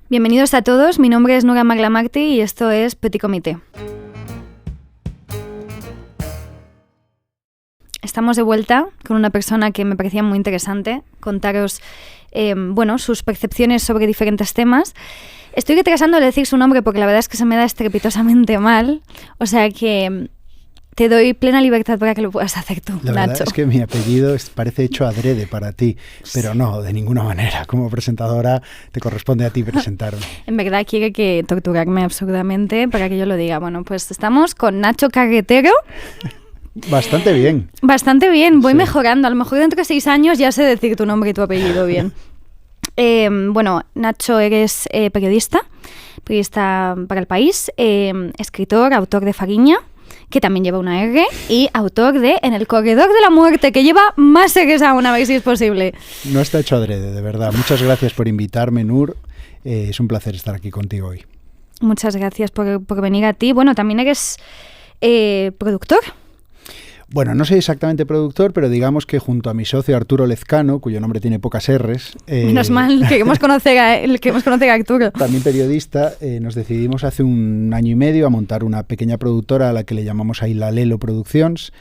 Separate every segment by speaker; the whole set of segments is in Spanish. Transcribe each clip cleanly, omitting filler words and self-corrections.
Speaker 1: Bienvenidos a todos, mi nombre es Nura Maglamarti y esto es Petit Comité. Estamos de vuelta con una persona que me parecía muy interesante contaros sus percepciones sobre diferentes temas. Estoy retrasando de decir su nombre porque la verdad es que se me da estrepitosamente mal, o sea que te doy plena libertad para que lo puedas hacer tú,
Speaker 2: La
Speaker 1: Nacho.
Speaker 2: verdad es que mi apellido parece hecho adrede para ti, pero no, de ninguna manera. Como presentadora te corresponde a ti presentarme.
Speaker 1: En verdad quiere que torturarme absurdamente para que yo lo diga. Bueno, pues estamos con Nacho Carretero.
Speaker 2: Bastante bien.
Speaker 1: Bastante bien, voy
Speaker 2: Sí.
Speaker 1: mejorando. A lo mejor dentro de 6 años ya sé decir tu nombre y tu apellido bien. Nacho, eres periodista para El País, escritor, autor de Fariña, que también lleva una R, y autor de En el corredor de la muerte, que lleva más R's aún, a ver si es posible.
Speaker 2: No está hecho adrede, de verdad. Muchas gracias por invitarme, Nur. Es un placer estar aquí contigo hoy.
Speaker 1: Muchas gracias por venir a ti. Bueno, también eres productor.
Speaker 2: Bueno, no soy exactamente productor, pero digamos que junto a mi socio Arturo Lezcano, cuyo nombre tiene pocas R's...
Speaker 1: Menos mal, queremos conocer a Arturo.
Speaker 2: También periodista, nos decidimos hace 1 año y medio a montar una pequeña productora a la que le llamamos Ailalelo Produccions,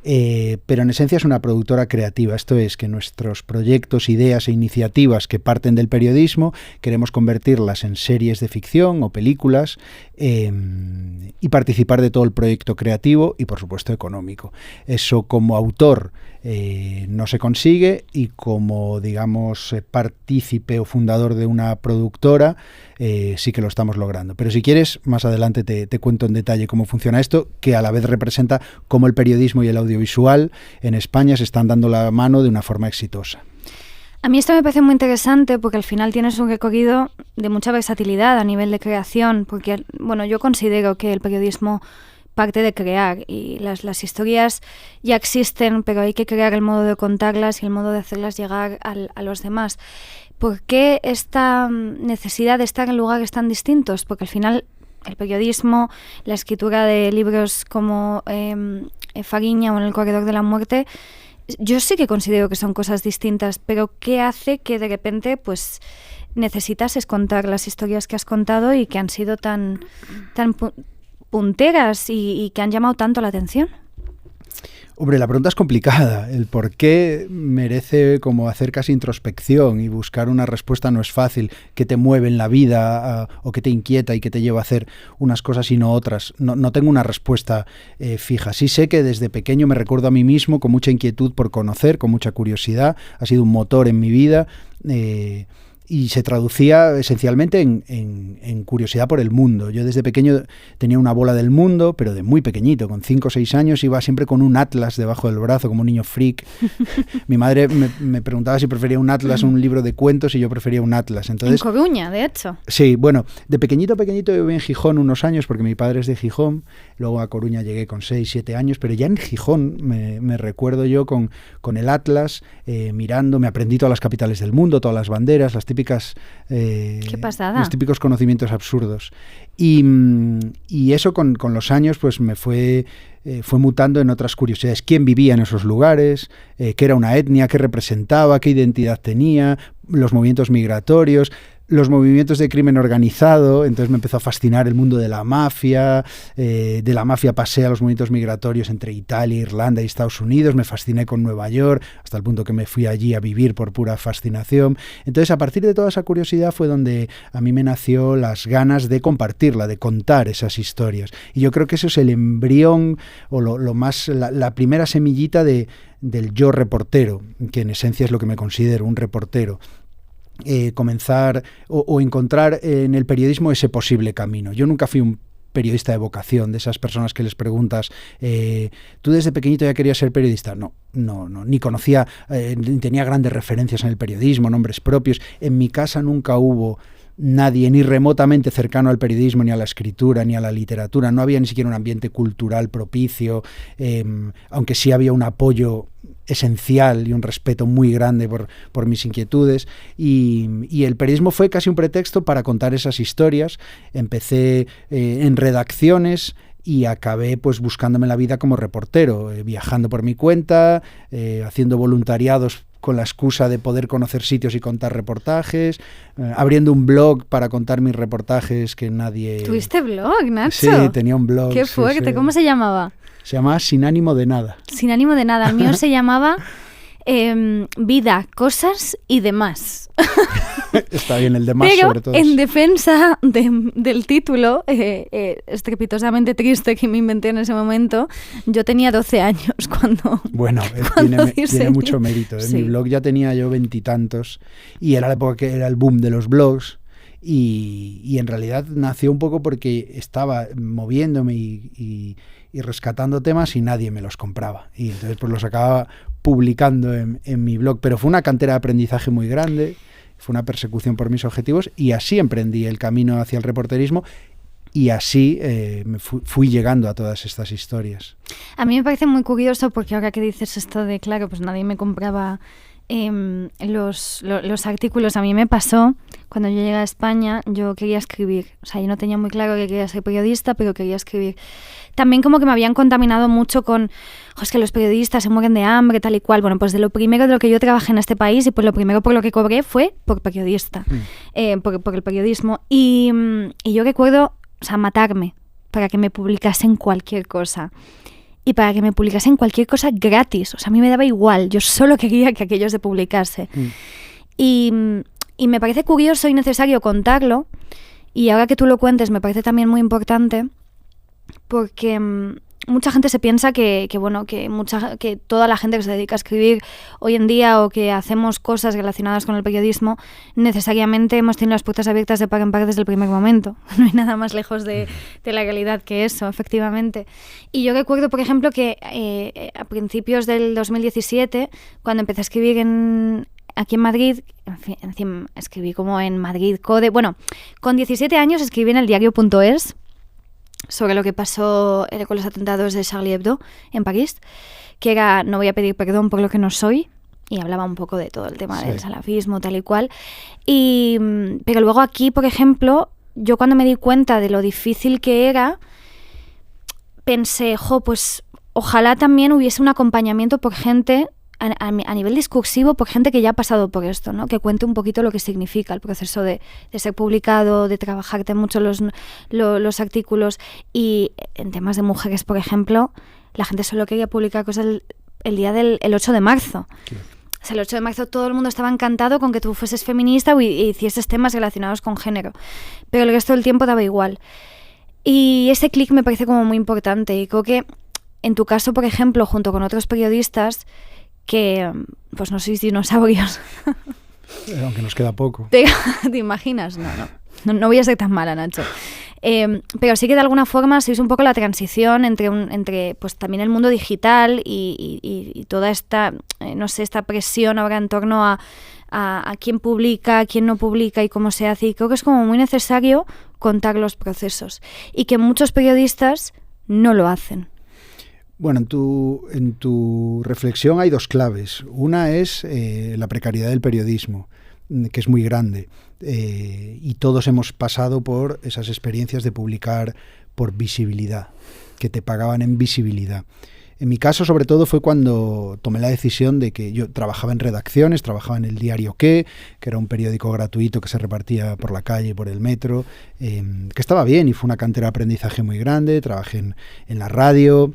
Speaker 2: pero en esencia es una productora creativa. Esto es, que nuestros proyectos, ideas e iniciativas que parten del periodismo queremos convertirlas en series de ficción o películas y participar de todo el proyecto creativo y, por supuesto, económico. Eso como autor no se consigue, y como, digamos, partícipe o fundador de una productora sí que lo estamos logrando. Pero si quieres, más adelante te cuento en detalle cómo funciona esto, que a la vez representa cómo el periodismo y el audiovisual en España se están dando la mano de una forma exitosa.
Speaker 1: A mí esto me parece muy interesante porque al final tienes un recorrido de mucha versatilidad a nivel de creación, porque yo considero que el periodismo parte de crear y las historias ya existen, pero hay que crear el modo de contarlas y el modo de hacerlas llegar a los demás. ¿Por qué esta necesidad de estar en lugares tan distintos? Porque al final el periodismo, la escritura de libros como Fariña o En el corredor de la muerte, yo sí que considero que son cosas distintas, pero ¿qué hace que de repente pues necesitases contar las historias que has contado y que han sido tan punteras y que han llamado tanto la atención?
Speaker 2: Hombre, la pregunta es complicada. El por qué merece como hacer casi introspección, y buscar una respuesta no es fácil. ¿Qué te mueve en la vida o qué te inquieta y qué te lleva a hacer unas cosas y no otras? No tengo una respuesta fija. Sí sé que desde pequeño me recuerdo a mí mismo con mucha inquietud por conocer, con mucha curiosidad. Ha sido un motor en mi vida. Y se traducía esencialmente en curiosidad por el mundo. Yo desde pequeño tenía una bola del mundo, pero de muy pequeñito, con 5 o 6 años, iba siempre con un atlas debajo del brazo, como un niño freak. Mi madre me preguntaba si prefería un atlas o un libro de cuentos, y yo prefería un atlas. Entonces,
Speaker 1: en Coruña, de hecho.
Speaker 2: Sí, bueno, de pequeñito yo viví en Gijón unos años, porque mi padre es de Gijón. Luego a Coruña llegué con 6, 7 años, pero ya en Gijón me recuerdo yo con el atlas, mirando. Me aprendí todas las capitales del mundo, todas las banderas, las típicas...
Speaker 1: ¡Qué pasada!
Speaker 2: Los típicos conocimientos absurdos. Y eso con los años pues me fue mutando en otras curiosidades. ¿Quién vivía en esos lugares? ¿Qué era una etnia? ¿Qué representaba? ¿Qué identidad tenía? Los movimientos migratorios, los movimientos de crimen organizado. Entonces me empezó a fascinar el mundo de la mafia. De la mafia pasé a los movimientos migratorios entre Italia, Irlanda y Estados Unidos. Me fasciné con Nueva York, hasta el punto que me fui allí a vivir por pura fascinación. Entonces, a partir de toda esa curiosidad fue donde a mí me nació las ganas de compartirla, de contar esas historias. Y yo creo que eso es el embrión, o la primera semillita del yo reportero, que en esencia es lo que me considero, un reportero. Comenzar o encontrar en el periodismo ese posible camino. Yo nunca fui un periodista de vocación, de esas personas que les preguntas, ¿tú desde pequeñito ya querías ser periodista? No, ni conocía, ni tenía grandes referencias en el periodismo, nombres propios. En mi casa nunca hubo nadie ni remotamente cercano al periodismo, ni a la escritura, ni a la literatura. No había ni siquiera un ambiente cultural propicio, aunque sí había un apoyo esencial y un respeto muy grande por mis inquietudes, y el periodismo fue casi un pretexto para contar esas historias. Empecé en redacciones y acabé pues buscándome la vida como reportero, viajando por mi cuenta, haciendo voluntariados con la excusa de poder conocer sitios y contar reportajes, abriendo un blog para contar mis reportajes que nadie...
Speaker 1: ¿Tuviste blog, Nacho?
Speaker 2: Sí, tenía un blog.
Speaker 1: Qué fuerte,
Speaker 2: sí.
Speaker 1: ¿Cómo se llamaba?
Speaker 2: Se llamaba Sin ánimo de nada.
Speaker 1: Sin ánimo de nada. El mío se llamaba Vida, cosas y demás.
Speaker 2: Está bien el demás,
Speaker 1: pero
Speaker 2: sobre todo.
Speaker 1: En defensa del título, estrepitosamente triste que me inventé en ese momento, yo tenía 12 años cuando...
Speaker 2: Bueno, tiene mucho mérito. En mi blog ya tenía yo 20 y tantos y era la época que era el boom de los blogs y en realidad nació un poco porque estaba moviéndome y rescatando temas y nadie me los compraba. Y entonces pues los acababa publicando en mi blog. Pero fue una cantera de aprendizaje muy grande, fue una persecución por mis objetivos y así emprendí el camino hacia el reporterismo y así me fui llegando a todas estas historias.
Speaker 1: A mí me parece muy curioso porque ahora que dices esto de, claro, pues nadie me compraba los artículos. A mí me pasó, cuando yo llegué a España, yo quería escribir. O sea, yo no tenía muy claro que quería ser periodista, pero quería escribir. También como que me habían contaminado mucho con, es que los periodistas se mueren de hambre, tal y cual. Bueno, pues de lo primero de lo que yo trabajé en este país y pues lo primero por lo que cobré fue por periodista, por el periodismo. Y yo recuerdo, o sea, matarme para que me publicasen cualquier cosa. Y para que me publicasen cualquier cosa gratis. O sea, a mí me daba igual. Yo solo quería que aquello se publicase. Y me parece curioso y necesario contarlo. Y ahora que tú lo cuentes, me parece también muy importante porque mucha gente se piensa que toda la gente que se dedica a escribir hoy en día o que hacemos cosas relacionadas con el periodismo, necesariamente hemos tenido las puertas abiertas de par en par desde el primer momento. No hay nada más lejos de la realidad que eso, efectivamente. Y yo recuerdo, por ejemplo, que a principios del 2017, cuando empecé a escribir aquí en Madrid, en fin, escribí como en Madrid Code. Bueno, con 17 años escribí en el diario.es sobre lo que pasó con los atentados de Charlie Hebdo en París, que era no voy a pedir perdón por lo que no soy, y hablaba un poco de todo el tema del salafismo, tal y cual. Pero luego aquí, por ejemplo, yo cuando me di cuenta de lo difícil que era, pensé, pues ojalá también hubiese un acompañamiento por gente a nivel discursivo, por gente que ya ha pasado por esto, ¿no? Que cuente un poquito lo que significa el proceso de ser publicado, de trabajarte mucho los artículos. Y en temas de mujeres, por ejemplo, la gente solo quería publicar cosas el día del 8 de marzo. Sí. O sea, el 8 de marzo todo el mundo estaba encantado con que tú fueses feminista y hicieses temas relacionados con género. Pero el resto del tiempo daba igual. Y ese clic me parece como muy importante. Y creo que en tu caso, por ejemplo, junto con otros periodistas, que pues no sois dinosaurios.
Speaker 2: Aunque nos queda poco.
Speaker 1: ¿Te imaginas? No voy a ser tan mala, Nacho. Pero sí que de alguna forma sois un poco la transición entre pues también el mundo digital y toda esta, esta presión ahora en torno a quién publica, quién no publica y cómo se hace. Y creo que es como muy necesario contar los procesos y que muchos periodistas no lo hacen.
Speaker 2: Bueno, en tu reflexión hay dos claves. Una es la precariedad del periodismo, que es muy grande. Y todos hemos pasado por esas experiencias de publicar por visibilidad, que te pagaban en visibilidad. En mi caso, sobre todo, fue cuando tomé la decisión de que yo trabajaba en redacciones, trabajaba en el diario que era un periódico gratuito que se repartía por la calle, por el metro, que estaba bien y fue una cantera de aprendizaje muy grande. Trabajé en la radio,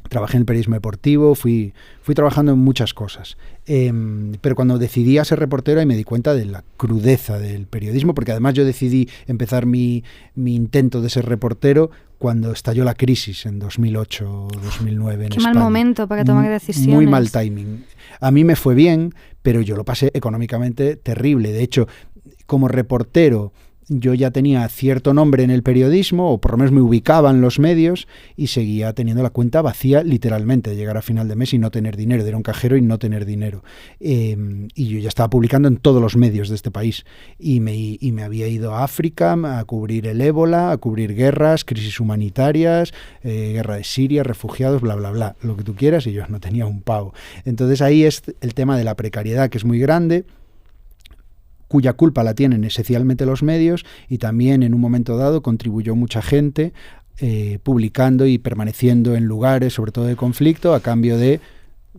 Speaker 2: trabajé en el periodismo deportivo, fui trabajando en muchas cosas. Pero cuando decidí a ser reportero ahí me di cuenta de la crudeza del periodismo, porque además yo decidí empezar mi intento de ser reportero cuando estalló la crisis en 2008 o 2009 en España.
Speaker 1: Qué mal momento para tomar decisiones.
Speaker 2: Muy mal timing. A mí me fue bien, pero yo lo pasé económicamente terrible. De hecho, como reportero, yo ya tenía cierto nombre en el periodismo, o por lo menos me ubicaba en los medios, y seguía teniendo la cuenta vacía literalmente, de llegar a final de mes y no tener dinero, de ir a un cajero y no tener dinero. Y yo ya estaba publicando en todos los medios de este país, y me había ido a África a cubrir el ébola, a cubrir guerras, crisis humanitarias, guerra de Siria, refugiados, bla, bla, bla, lo que tú quieras, y yo no tenía un pavo. Entonces ahí es el tema de la precariedad, que es muy grande, cuya culpa la tienen esencialmente los medios, y también en un momento dado contribuyó mucha gente publicando y permaneciendo en lugares, sobre todo de conflicto, a cambio de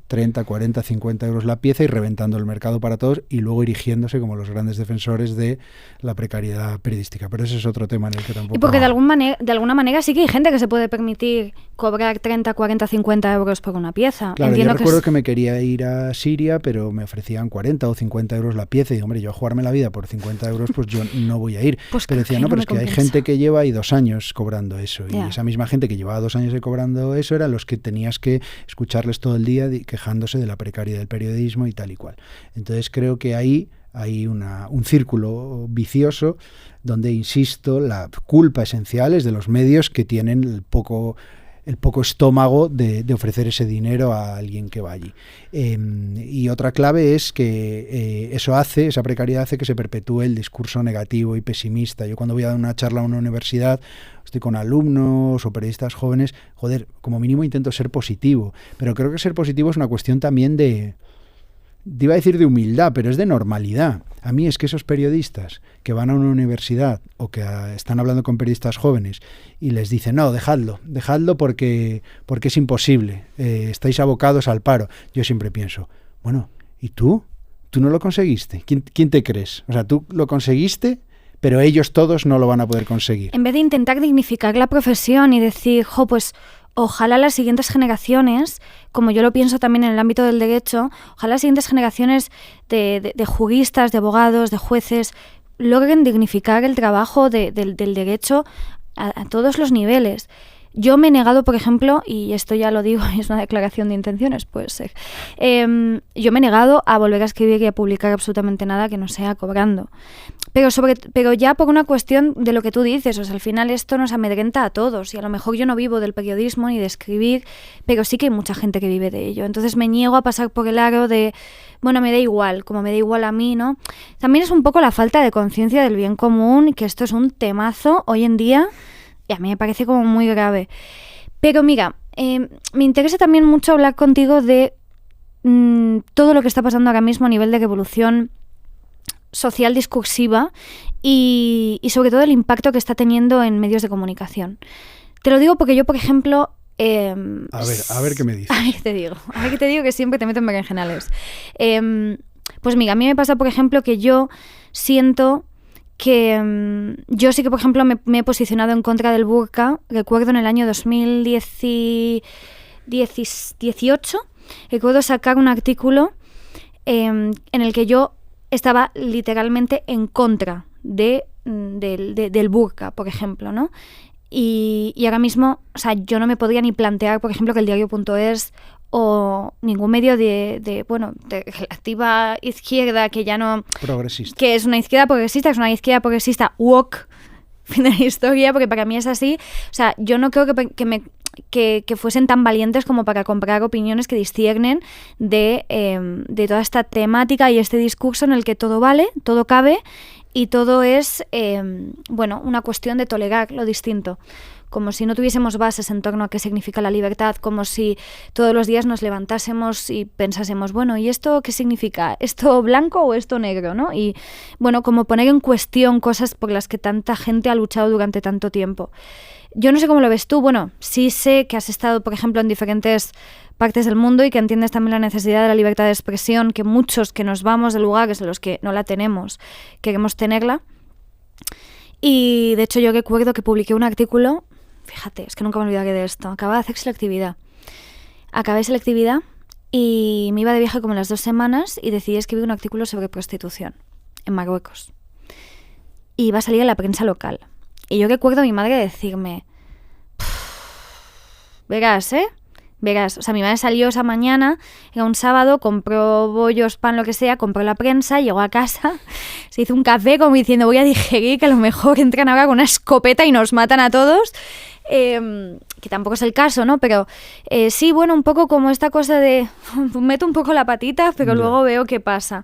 Speaker 2: 30, 40, 50 euros la pieza y reventando el mercado para todos y luego erigiéndose como los grandes defensores de la precariedad periodística. Pero ese es otro tema en el que tampoco...
Speaker 1: Y porque de alguna manera sí que hay gente que se puede permitir cobrar 30, 40, 50 euros por una pieza.
Speaker 2: Claro, yo recuerdo que me quería ir a Siria, pero me ofrecían 40 o 50 euros la pieza y digo, hombre, yo a jugarme la vida por 50 euros, pues yo no voy a ir.
Speaker 1: Pues
Speaker 2: pero decía, no, pero es que hay gente que lleva ahí 2 años cobrando eso. Y esa misma gente que llevaba 2 años cobrando eso eran los que tenías que escucharles todo el día quejándose de la precariedad del periodismo y tal y cual. Entonces creo que ahí hay un círculo vicioso donde, insisto, la culpa esencial es de los medios que tienen el poco estómago de ofrecer ese dinero a alguien que va allí. Y otra clave es que esa precariedad hace que se perpetúe el discurso negativo y pesimista. Yo cuando voy a dar una charla a una universidad, estoy con alumnos o periodistas jóvenes, como mínimo intento ser positivo, pero creo que ser positivo es una cuestión también iba a decir de humildad, pero es de normalidad. A mí es que esos periodistas que van a una universidad o que están hablando con periodistas jóvenes y les dicen, no, dejadlo porque es imposible, estáis abocados al paro. Yo siempre pienso, bueno, ¿y tú? ¿Tú no lo conseguiste? ¿Quién te crees? O sea, tú lo conseguiste, pero ellos todos no lo van a poder conseguir.
Speaker 1: En vez de intentar dignificar la profesión y decir, pues ojalá las siguientes generaciones, como yo lo pienso también en el ámbito del derecho, ojalá las siguientes generaciones de juristas, de abogados, de jueces, logren dignificar el trabajo del derecho a todos los niveles. Yo me he negado, por ejemplo, y esto ya lo digo, es una declaración de intenciones, puede ser, yo me he negado a volver a escribir y a publicar absolutamente nada que no sea cobrando. Pero ya por una cuestión de lo que tú dices, o sea, al final esto nos amedrenta a todos y a lo mejor yo no vivo del periodismo ni de escribir, pero sí que hay mucha gente que vive de ello. Entonces me niego a pasar por el aro de, bueno, me da igual, como me da igual a mí, ¿no? También es un poco la falta de conciencia del bien común, que esto es un temazo hoy en día y a mí me parece como muy grave. Pero mira, me interesa también mucho hablar contigo de todo lo que está pasando ahora mismo a nivel de revolución social discursiva y sobre todo el impacto que está teniendo en medios de comunicación. Te lo digo porque yo, por ejemplo...
Speaker 2: A ver qué me dices.
Speaker 1: A ver qué te digo que siempre te meto en berenjenales. Pues mira, a mí me pasa, por ejemplo, que yo siento que yo sí que, por ejemplo, me he posicionado en contra del burka. Recuerdo en el año 2018, recuerdo sacar un artículo en el que yo estaba literalmente en contra del burka, por ejemplo, ¿no? Y ahora mismo, o sea, yo no me podría ni plantear, por ejemplo, que el diario.es o ningún medio de relativa izquierda que ya no...
Speaker 2: Progresista.
Speaker 1: Que es una izquierda progresista woke, fin de la historia, porque para mí es así. O sea, yo no creo que fuesen tan valientes como para comprar opiniones que disciernen de toda esta temática y este discurso en el que todo vale, todo cabe y todo es, una cuestión de tolerar lo distinto. Como si no tuviésemos bases en torno a qué significa la libertad, como si todos los días nos levantásemos y pensásemos, bueno, ¿y esto qué significa? ¿Esto blanco o esto negro? ¿No? Y, bueno, como poner en cuestión cosas por las que tanta gente ha luchado durante tanto tiempo. Yo no sé cómo lo ves tú. Bueno, sí sé que has estado, por ejemplo, en diferentes partes del mundo y que entiendes también la necesidad de la libertad de expresión, que muchos que nos vamos de lugares en los que no la tenemos, queremos tenerla. Y, de hecho, yo recuerdo que publiqué un artículo. Fíjate, es que nunca me olvidaré de esto. Acababa de hacer selectividad. Acabé selectividad y me iba de viaje como las 2 semanas y decidí escribir un artículo sobre prostitución en Marruecos. Y iba a salir en la prensa local. Y yo recuerdo a mi madre decirme, verás, o sea, mi madre salió esa mañana, era un sábado, compró bollos, pan, lo que sea, compró la prensa, llegó a casa, se hizo un café como diciendo, voy a digerir que a lo mejor entran ahora con una escopeta y nos matan a todos. Que tampoco es el caso, ¿no? Pero sí, bueno, un poco como esta cosa de meto un poco la patita, pero luego veo qué pasa.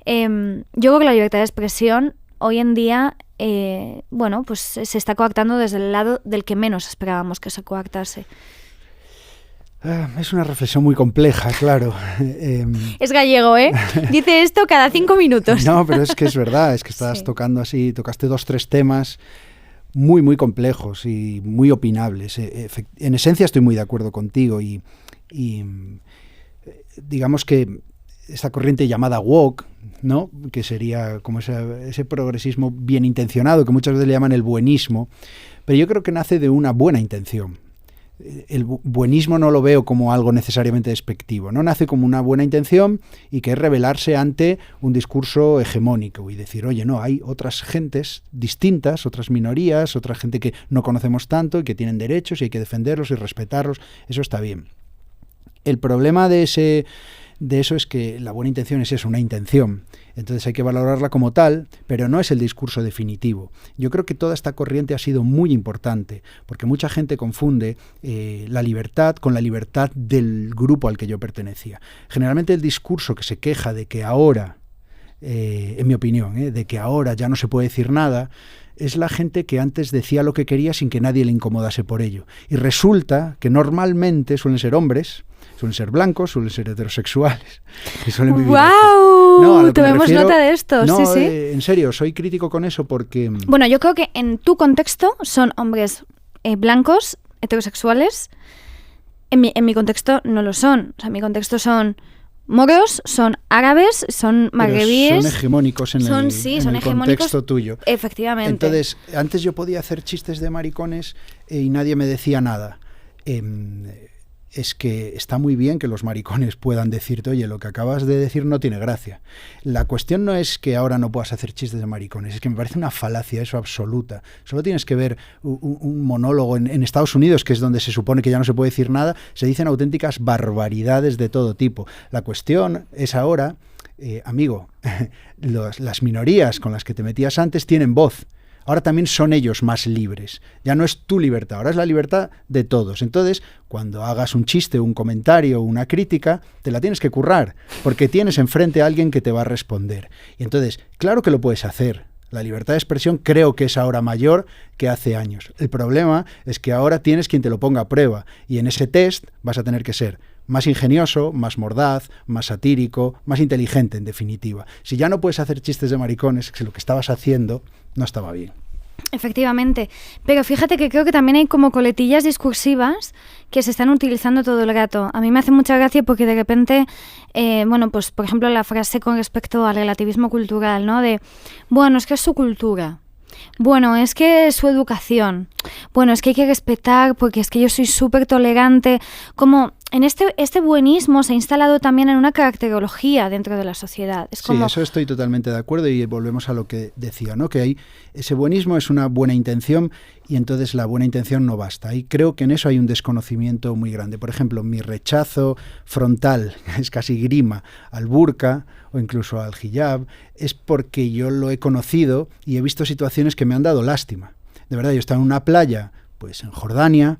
Speaker 1: Yo creo que la libertad de expresión hoy en día, pues se está coartando desde el lado del que menos esperábamos que se coartase.
Speaker 2: Es una reflexión muy compleja, claro.
Speaker 1: Es gallego, ¿eh? Dice esto cada 5 minutos.
Speaker 2: No, pero es que es verdad, es que estás tocaste 2-3 temas muy, muy complejos y muy opinables. En esencia estoy muy de acuerdo contigo y digamos que esta corriente llamada woke, ¿no? Que sería como ese progresismo bien intencionado, que muchas veces le llaman el buenismo, pero yo creo que nace de una buena intención. El buenismo no lo veo como algo necesariamente despectivo, no nace como una buena intención y que es rebelarse ante un discurso hegemónico y decir, oye, no, hay otras gentes distintas, otras minorías, otra gente que no conocemos tanto y que tienen derechos y hay que defenderlos y respetarlos, eso está bien. El problema de eso es que la buena intención es eso, una intención. Entonces hay que valorarla como tal, pero no es el discurso definitivo. Yo creo que toda esta corriente ha sido muy importante, porque mucha gente confunde la libertad con la libertad del grupo al que yo pertenecía. Generalmente el discurso que se queja de que ahora, en mi opinión, de que ahora ya no se puede decir nada, es la gente que antes decía lo que quería sin que nadie le incomodase por ello. Y resulta que normalmente suelen ser hombres, suelen ser blancos, suelen ser heterosexuales. Que suelen vivir
Speaker 1: ¡Wow!
Speaker 2: No,
Speaker 1: tomemos nota de esto.
Speaker 2: No,
Speaker 1: sí.
Speaker 2: En serio, soy crítico con eso porque...
Speaker 1: Bueno, yo creo que en tu contexto son hombres blancos, heterosexuales. En mi contexto no lo son. O sea, en mi contexto son moros, son árabes, son magrebíes.
Speaker 2: Son hegemónicos en el contexto tuyo.
Speaker 1: Efectivamente.
Speaker 2: Entonces, antes yo podía hacer chistes de maricones y nadie me decía nada. Es que está muy bien que los maricones puedan decirte, oye, lo que acabas de decir no tiene gracia. La cuestión no es que ahora no puedas hacer chistes de maricones, es que me parece una falacia eso absoluta. Solo tienes que ver un monólogo en Estados Unidos, que es donde se supone que ya no se puede decir nada, se dicen auténticas barbaridades de todo tipo. La cuestión es ahora, amigo, las minorías con las que te metías antes tienen voz. Ahora también son ellos más libres. Ya no es tu libertad, ahora es la libertad de todos. Entonces, cuando hagas un chiste, un comentario, una crítica, te la tienes que currar, porque tienes enfrente a alguien que te va a responder. Y entonces, claro que lo puedes hacer. La libertad de expresión creo que es ahora mayor que hace años. El problema es que ahora tienes quien te lo ponga a prueba, y en ese test vas a tener que ser más ingenioso, más mordaz, más satírico, más inteligente, en definitiva. Si ya no puedes hacer chistes de maricones, que lo que estabas haciendo no estaba bien.
Speaker 1: Efectivamente, pero fíjate que creo que también hay como coletillas discursivas que se están utilizando todo el rato. A mí me hace mucha gracia porque de repente, pues por ejemplo la frase con respecto al relativismo cultural, ¿no? De, bueno, es que es su cultura. Bueno, es que es su educación. Bueno, es que hay que respetar porque es que yo soy súper tolerante. Como en este buenismo se ha instalado también en una caracterología dentro de la sociedad. Es como...
Speaker 2: Sí, eso estoy totalmente de acuerdo y volvemos a lo que decía, ¿no? Que ese buenismo es una buena intención y entonces la buena intención no basta. Y creo que en eso hay un desconocimiento muy grande. Por ejemplo, mi rechazo frontal, es casi grima, al burka o incluso al hijab, es porque yo lo he conocido y he visto situaciones que me han dado lástima. De verdad, yo he estado en una playa, pues en Jordania,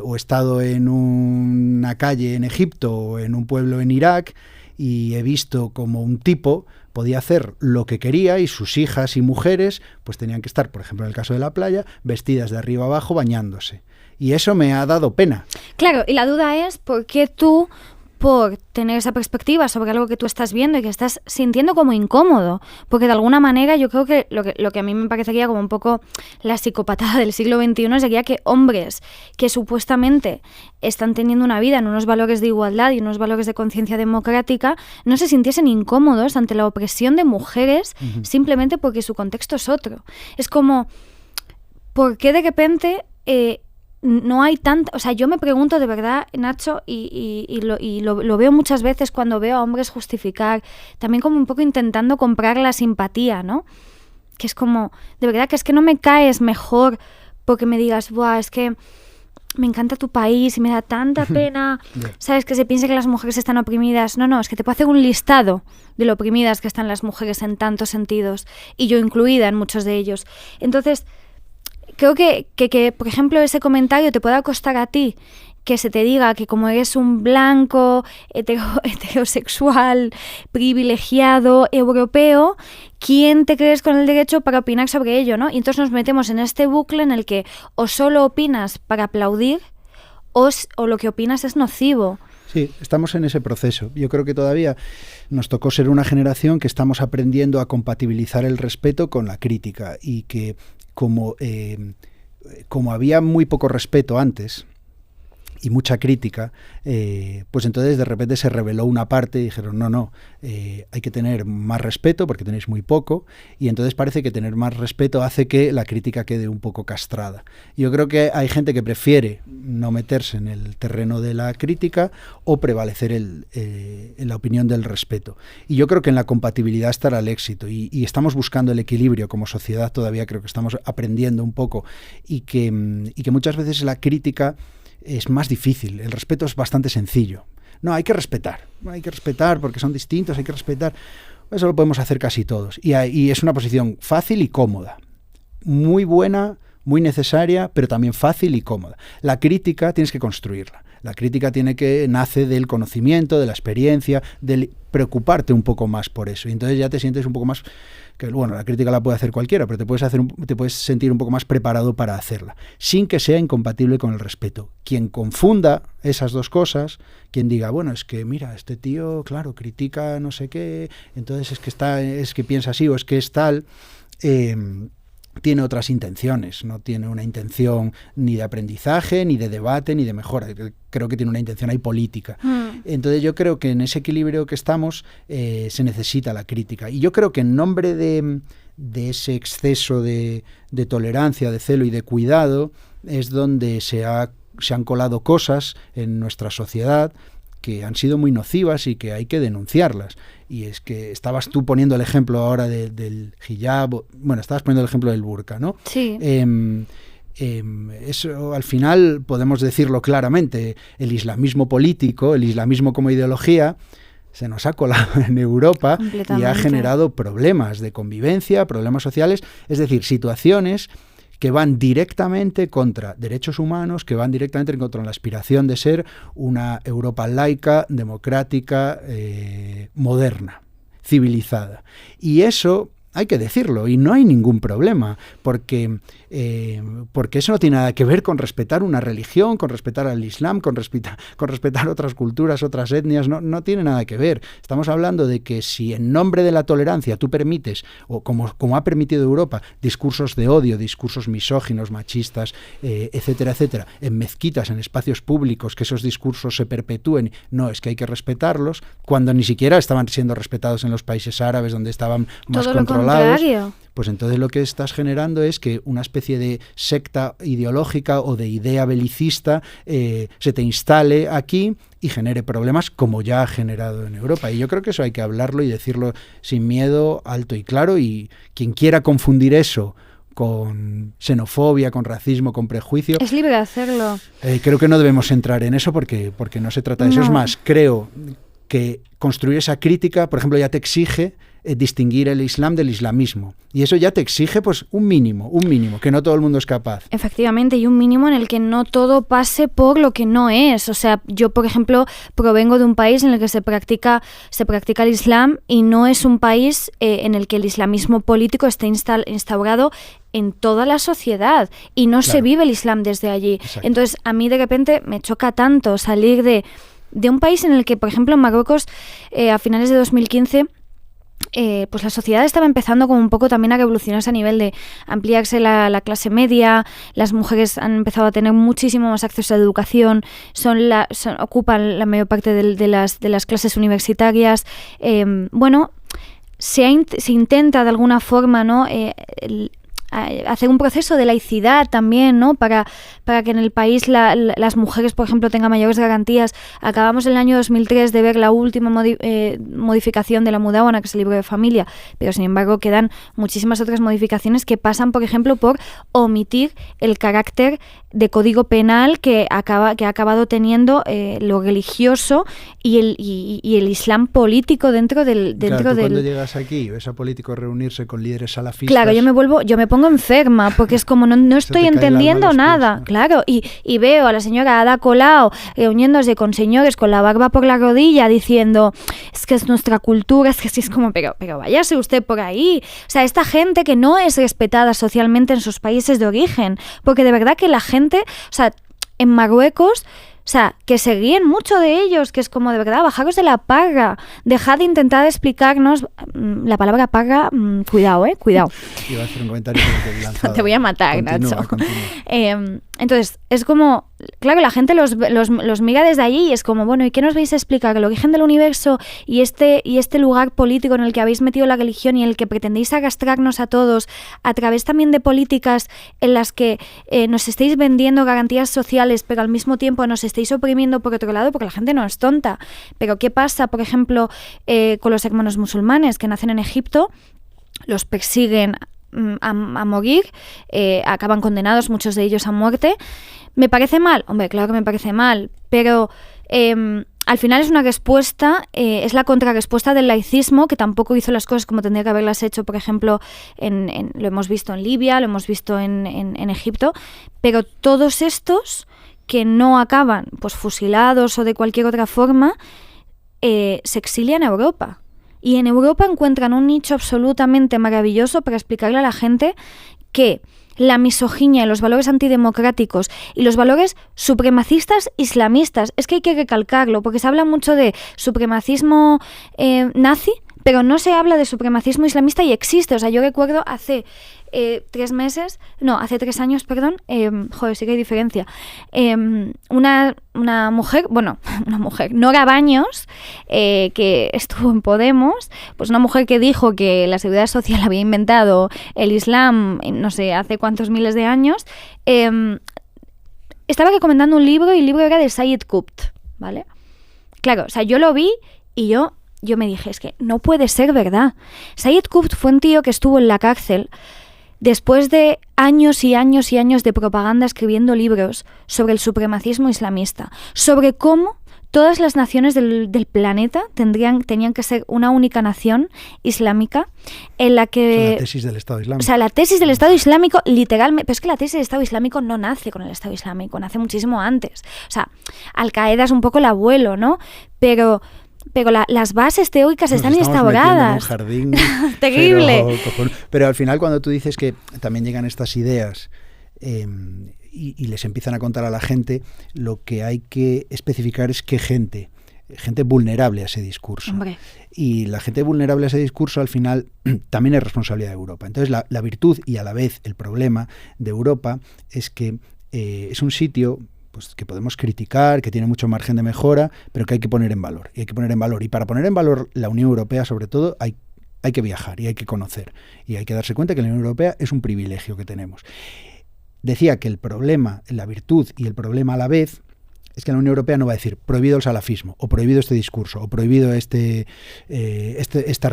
Speaker 2: o he estado en una calle en Egipto o en un pueblo en Irak y he visto como un tipo podía hacer lo que quería y sus hijas y mujeres pues tenían que estar, por ejemplo en el caso de la playa, vestidas de arriba abajo bañándose. Y eso me ha dado pena.
Speaker 1: Claro, y la duda es por qué tú, por tener esa perspectiva sobre algo que tú estás viendo y que estás sintiendo como incómodo, porque de alguna manera yo creo que lo que a mí me parecería como un poco la psicopatada del siglo XXI sería que hombres que supuestamente están teniendo una vida en unos valores de igualdad y unos valores de conciencia democrática no se sintiesen incómodos ante la opresión de mujeres simplemente porque su contexto es otro. Es como, ¿por qué de repente... no hay tanta... O sea, yo me pregunto de verdad, Nacho, y lo veo muchas veces cuando veo a hombres justificar, también como un poco intentando comprar la simpatía, ¿no? Que es como, de verdad, que es que no me caes mejor porque me digas, buah, es que me encanta tu país y me da tanta pena, ¿sabes? Que se piense que las mujeres están oprimidas. No, es que te puedo hacer un listado de lo oprimidas que están las mujeres en tantos sentidos, y yo incluida en muchos de ellos. Entonces... creo que, por ejemplo, ese comentario te pueda costar a ti que se te diga que como eres un blanco, heterosexual, privilegiado, europeo, ¿quién te crees con el derecho para opinar sobre ello, ¿no? Y entonces nos metemos en este bucle en el que o solo opinas para aplaudir o lo que opinas es nocivo.
Speaker 2: Sí, estamos en ese proceso. Yo creo que todavía nos tocó ser una generación que estamos aprendiendo a compatibilizar el respeto con la crítica y que como había muy poco respeto antes y mucha crítica, pues entonces de repente se reveló una parte y dijeron, no, hay que tener más respeto porque tenéis muy poco, y entonces parece que tener más respeto hace que la crítica quede un poco castrada. Yo creo que hay gente que prefiere no meterse en el terreno de la crítica o prevalecer en la opinión del respeto. Y yo creo que en la compatibilidad estará el éxito, y estamos buscando el equilibrio como sociedad, todavía creo que estamos aprendiendo un poco, y que muchas veces la crítica es más difícil, el respeto es bastante sencillo. No, hay que respetar porque son distintos, hay que respetar. Eso lo podemos hacer casi todos. Y es una posición fácil y cómoda. Muy buena, muy necesaria, pero también fácil y cómoda. La crítica tienes que construirla. La crítica nace del conocimiento, de la experiencia, del preocuparte un poco más por eso. Y entonces ya te sientes un poco más... que bueno, la crítica la puede hacer cualquiera, pero te puedes sentir un poco más preparado para hacerla, sin que sea incompatible con el respeto. Quien confunda esas dos cosas, quien diga, bueno, es que mira, este tío, claro, critica no sé qué, entonces es que piensa así o es que es tal, tiene otras intenciones, no tiene una intención ni de aprendizaje, ni de debate, ni de mejora. Creo que tiene una intención ahí política. Entonces yo creo que en ese equilibrio que estamos se necesita la crítica. Y yo creo que en nombre de ese exceso de tolerancia, de celo y de cuidado es donde se han colado cosas en nuestra sociedad que han sido muy nocivas y que hay que denunciarlas. Y es que estabas tú poniendo el ejemplo ahora del hijab, bueno, estabas poniendo el ejemplo del burka, ¿no?
Speaker 1: Sí.
Speaker 2: Eso al final podemos decirlo claramente, el islamismo político, el islamismo como ideología, se nos ha colado en Europa y ha generado problemas de convivencia, problemas sociales, es decir, situaciones que van directamente contra derechos humanos, que van directamente contra la aspiración de ser una Europa laica, democrática, moderna, civilizada. Y eso hay que decirlo, y no hay ningún problema, porque eso no tiene nada que ver con respetar una religión, con respetar al Islam, con respetar otras culturas, otras etnias, no tiene nada que ver. Estamos hablando de que si en nombre de la tolerancia tú permites, o como ha permitido Europa, discursos de odio, discursos misóginos, machistas, etcétera, etcétera, en mezquitas, en espacios públicos, que esos discursos se perpetúen, no, es que hay que respetarlos, cuando ni siquiera estaban siendo respetados en los países árabes, donde estaban más controlados. Pues entonces lo que estás generando es que una especie de secta ideológica o de idea belicista se te instale aquí y genere problemas como ya ha generado en Europa. Y yo creo que eso hay que hablarlo y decirlo sin miedo, alto y claro, y quien quiera confundir eso con xenofobia, con racismo, con prejuicio...
Speaker 1: Es libre de hacerlo.
Speaker 2: Creo que no debemos entrar en eso porque no se trata de eso. Es más, creo que construir esa crítica, por ejemplo, ya te exige distinguir el Islam del islamismo. Y eso ya te exige pues un mínimo, que no todo el mundo es capaz.
Speaker 1: Efectivamente, y un mínimo en el que no todo pase por lo que no es. O sea, yo, por ejemplo, provengo de un país en el que se practica el Islam y no es un país en el que el islamismo político esté instaurado en toda la sociedad y no se vive el Islam desde allí. Exacto. Entonces, a mí de repente me choca tanto salir de un país en el que, por ejemplo, en Marruecos, a finales de 2015... pues la sociedad estaba empezando como un poco también a revolucionarse a nivel de ampliarse la clase media, las mujeres han empezado a tener muchísimo más acceso a la educación, ocupan la mayor parte de las clases universitarias. Se intenta de alguna forma, ¿no? Hacer un proceso de laicidad también, ¿no? Para que en el país las mujeres, por ejemplo, tengan mayores garantías. Acabamos en el año 2003 de ver la última modificación de la Mudáwana, que es el libro de familia, pero sin embargo quedan muchísimas otras modificaciones que pasan, por ejemplo, por omitir el carácter de código penal que ha acabado teniendo lo religioso y el Islam político dentro del...
Speaker 2: Cuando llegas aquí, ves a políticos reunirse con líderes salafistas...
Speaker 1: Claro, yo me pongo enferma, porque es como no estoy entendiendo nada, ¿no? Claro, y veo a la señora Ada Colau reuniéndose con señores con la barba por la rodilla diciendo, es que es nuestra cultura, es que sí, es como, pero váyase usted por ahí. O sea, esta gente que no es respetada socialmente en sus países de origen, porque de verdad que la gente, o sea, en Marruecos... O sea, que se ríen mucho de ellos, que es como de verdad, bajaros de la parra, dejad de intentar explicarnos la palabra parra, cuidado, cuidado.
Speaker 2: Iba a hacer un comentario que te he lanzado.
Speaker 1: Te voy a matar,
Speaker 2: Continúa,
Speaker 1: Nacho.
Speaker 2: Continúa.
Speaker 1: Entonces, es como, claro, la gente los mira desde allí y es como, bueno, ¿y qué nos vais a explicar? El origen del universo y este lugar político en el que habéis metido la religión y en el que pretendéis arrastrarnos a todos a través también de políticas en las que nos estáis vendiendo garantías sociales, pero al mismo tiempo nos estáis oprimiendo por otro lado, porque la gente no es tonta. Pero ¿qué pasa, por ejemplo, con los hermanos musulmanes que nacen en Egipto? Los persiguen a morir, acaban condenados muchos de ellos a muerte. ¿Me parece mal? Hombre, claro que me parece mal, pero al final es una respuesta, es la contrarrespuesta del laicismo, que tampoco hizo las cosas como tendría que haberlas hecho, por ejemplo, lo hemos visto en Libia, lo hemos visto en Egipto, pero todos estos que no acaban pues fusilados o de cualquier otra forma, se exilian a Europa. Y en Europa encuentran un nicho absolutamente maravilloso para explicarle a la gente que la misoginia y los valores antidemocráticos y los valores supremacistas islamistas, es que hay que recalcarlo, porque se habla mucho de supremacismo nazi, pero no se habla de supremacismo islamista y existe. O sea, yo recuerdo hace 3 años, joder, sí que hay diferencia. Una mujer, Nora Baños, que estuvo en Podemos, pues una mujer que dijo que la seguridad social había inventado el Islam, no sé, hace cuántos miles de años, estaba recomendando un libro y el libro era de Sayed Qutb, ¿vale? Claro, o sea, yo lo vi y yo me dije, es que no puede ser verdad. Sayed Qutb fue un tío que estuvo en la cárcel después de años y años y años de propaganda escribiendo libros sobre el supremacismo islamista, sobre cómo todas las naciones del planeta tenían que ser una única nación islámica en la que...
Speaker 2: La tesis del Estado Islámico.
Speaker 1: O sea, la tesis del Estado Islámico, literalmente... Pero es que la tesis del Estado Islámico no nace con el Estado Islámico, nace muchísimo antes. O sea, Al-Qaeda es un poco el abuelo, ¿no? Pero las bases teóricas están instauradas.
Speaker 2: Un jardín
Speaker 1: terrible.
Speaker 2: Pero al final, cuando tú dices que también llegan estas ideas y les empiezan a contar a la gente, lo que hay que especificar es qué gente vulnerable a ese discurso.
Speaker 1: Hombre.
Speaker 2: Y la gente vulnerable a ese discurso al final también es responsabilidad de Europa. Entonces la virtud y a la vez el problema de Europa es que es un sitio pues que podemos criticar, que tiene mucho margen de mejora, pero que hay que poner en valor. Y para poner en valor la Unión Europea, sobre todo, hay que viajar y hay que conocer. Y hay que darse cuenta que la Unión Europea es un privilegio que tenemos. Decía que el problema, la virtud y el problema a la vez, es que la Unión Europea no va a decir prohibido el salafismo, o prohibido este discurso, o prohibido estas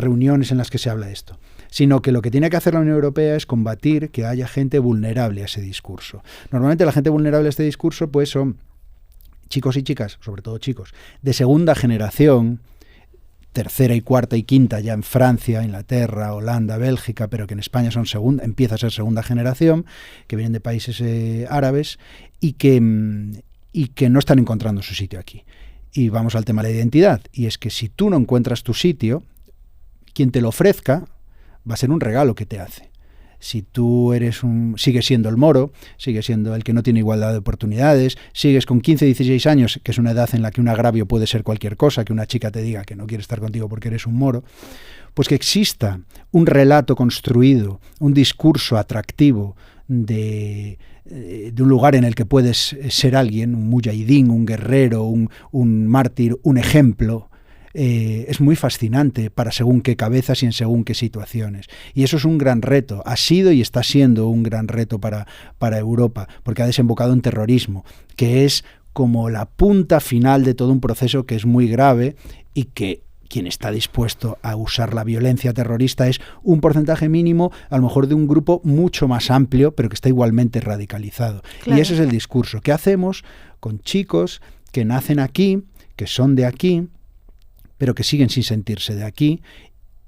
Speaker 2: reuniones en las que se habla de esto, sino que lo que tiene que hacer la Unión Europea es combatir que haya gente vulnerable a ese discurso. Normalmente la gente vulnerable a este discurso pues son chicos y chicas, sobre todo chicos, de segunda generación, tercera y cuarta y quinta ya en Francia, Inglaterra, Holanda, Bélgica, pero que en España empieza a ser segunda generación, que vienen de países árabes y que no están encontrando su sitio aquí. Y vamos al tema de la identidad, y es que si tú no encuentras tu sitio, quien te lo ofrezca va a ser un regalo que te hace. Si tú sigues siendo el moro, sigues siendo el que no tiene igualdad de oportunidades, sigues con 15, 16 años, que es una edad en la que un agravio puede ser cualquier cosa, que una chica te diga que no quiere estar contigo porque eres un moro, pues que exista un relato construido, un discurso atractivo de un lugar en el que puedes ser alguien, un mujahidín, un guerrero, un mártir, un ejemplo, es muy fascinante para según qué cabezas y en según qué situaciones. Y eso es un gran reto, ha sido y está siendo un gran reto para Europa, porque ha desembocado en terrorismo, que es como la punta final de todo un proceso que es muy grave y que quien está dispuesto a usar la violencia terrorista es un porcentaje mínimo, a lo mejor de un grupo mucho más amplio, pero que está igualmente radicalizado. Claro. Y ese es el discurso. ¿Qué hacemos con chicos que nacen aquí, que son de aquí, pero que siguen sin sentirse de aquí,